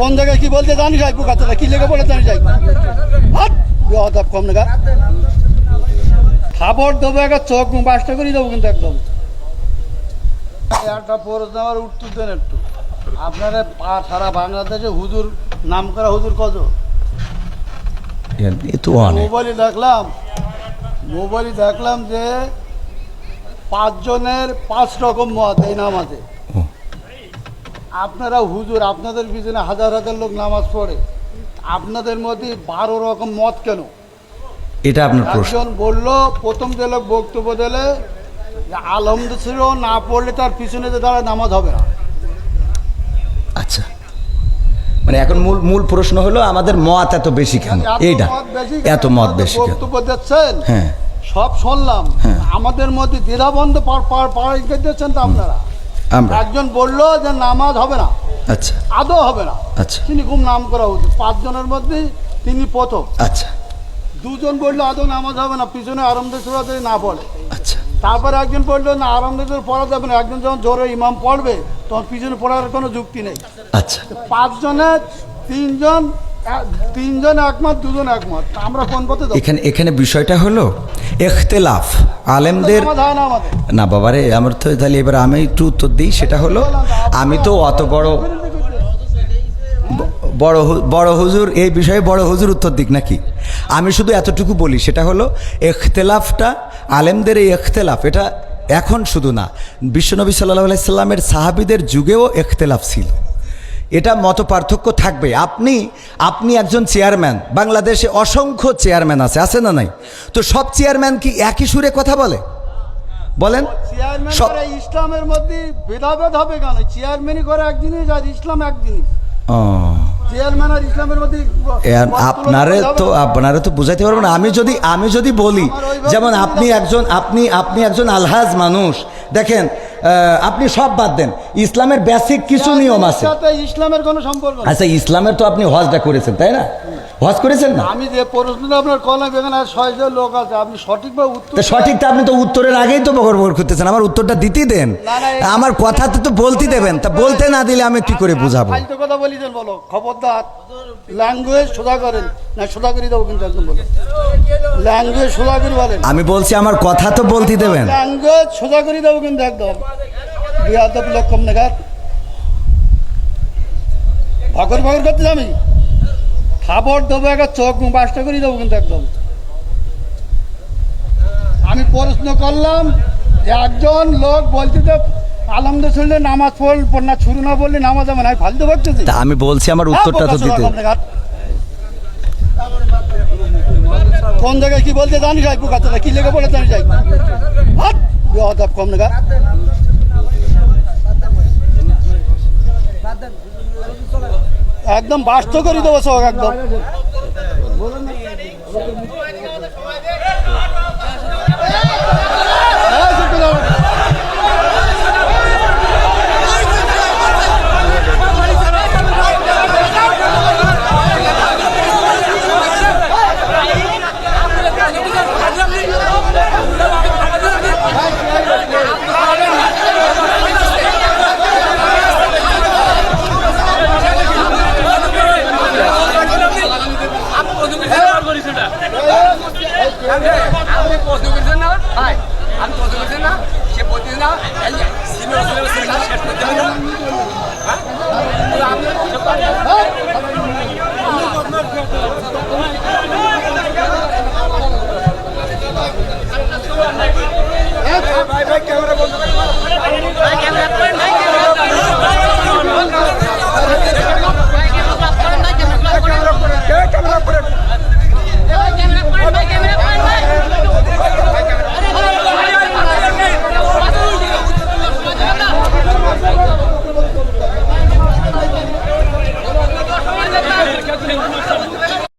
কোন জায়গায় কি বলতে জানি যাই পোকাতলা কি লেগে পড়ে জানি যাই বেয়াদব কম না খাবার দেবো একটা চোখ বাসটা করে দেবো কিন্তু একদম একটা প্রশ্ন আমার উত্তর দেন একটু আপনারা সারা বাংলাদেশে হুজুর নাম করা হুজুর কত মোবাইলে দেখলাম যে 5 জনের 5 রকম মত এই নামাজে। আপনারা হুজুর আপনাদের পিছনে হাজার হাজার লোক নামাজ পড়ে, আপনাদের মধ্যে 12 রকম মত কেন? এটা আপনার প্রশ্ন। একজন বললো, প্রথম যে লোক বক্তব্য দিলে আলহামদুলিল্লাহ না পড়লে তার পিছনে যে দাঁড়ায় নামাজ হবে না। আচ্ছা, মানে এখন মূল প্রশ্ন হলো আমাদের মত এত বেশি কেন? এইটা এত মত বেশি কেন? বক্তব্য দিচ্ছেন, হ্যাঁ সব শুনলাম, আমাদের মধ্যে দ্বিধাবন্ধ পাড়াইতে দিচ্ছেন তো আপনারা। একজন বললো যে নামাজ হবে না, আচ্ছা আদৌ হবে না, আচ্ছা তিনি খুব নাম করা হতো 5 জনের মধ্যে তিনি প্রথম। আচ্ছা, 2 জন বললো আদৌ নামাজ হবে না, পিছনে আরামদায়ক সূরা যদি না পড়ে। আচ্ছা, তারপরে একজন বললো না আরামদায়ক পড়া যাবে না, একজন যখন জোরে ইমাম পড়বে তখন পিছনে পড়ার কোনো যুক্তি নেই। আচ্ছা, 5 জনের 3 জন একমত, 2 জন একমত, আমরা কোন পথে যাব? এখানে বিষয়টা হলো ইখতিলাফ আলেমদের না বাবারে। আমার তো তাহলে এবার আমি একটু উত্তর দিই। সেটা হলো আমি তো অত বড় হুজুর এই বিষয়ে বড় হুজুর উত্তর দিক নাকি? আমি শুধু এতটুকু বলি, সেটা হলো ইখতিলাফটা আলেমদের এই ইখতিলাফ এটা এখন শুধু না, বিশ্বনবী সাল্লাল্লাহু আলাইহি সাল্লামের সাহাবীদের যুগেও ইখতিলাফ ছিল। এটা মত পার্থক্য থাকবে। আপনি একজন চেয়ারম্যান, বাংলাদেশে অসংখ্য চেয়ারম্যান আছে না নাই? তো সব চেয়ারম্যান কি একই সুরে কথা বলেন? সব ইসলামের মধ্যে ভেদাভেদ হবে কেন? চেয়ারম্যানই করে এক জিনিস আর ইসলাম এক জিনিস। চেয়ারম্যান আর ইসলামের মধ্যে আপনারা তো বুঝাইতে পারবেন না। আমি যদি বলি, যেমন আপনি একজন আলহাজ মানুষ, দেখেন আপনি সব বাদ দেন, ইসলামের বেসিক কিছু নিয়ম আছে। ইসলামের কোনো সম্পর্ক নেই। আচ্ছা, ইসলামের তো আপনি হজটা করেছেন, তাই না? হজ করেছেন না? আমি যে প্রশ্নটা আপনার কলাম এখানে 6 জন লোক আছে, আপনি সঠিকভাবে উত্তর সঠিকটা আপনি তো উত্তরের আগেই তো বকর করতেছেন। আমার উত্তরটা দিতেই দেন, আমার কথা তো বলতে দেবেন। তা বলতে না দিলে আমি কি করে বুঝাবো? ফালতু কথা বলিছেন, বলো খবরদার। ল্যাঙ্গুয়েজ সোজা করেন না, সোজা করে দেবো কিন্তু একদম বলো। ল্যাঙ্গুয়েজ সোজা করে বলেন। আমি বলছি আমার কথা তো বলতে দেবেন। ল্যাঙ্গুয়েজ সোজা করে দেবো কিন্তু একদম। বিয়াদব লোক কম নাগাদ ভগর করতে আমি খাবার দেবো একটা চোখ বাসটা করে দেবো কিন্তু একদম। আমি প্রশ্ন করলাম যে একজন লোক বলছে যে আলহামদুলিল্লাহ নামাজ পড় না, শুরু না বললে নামাজ হবে না, ফালতু ভাবতেছি। আমি বলছি আমার উত্তরটা তো দিতে। কোন জায়গায় কি বলতে জানি যাই পোকাতলা কি লেগে পড়ে জানি যাই বেয়াদব কম নাগাদ একদম বাস্ত করে দেবো সব একদম।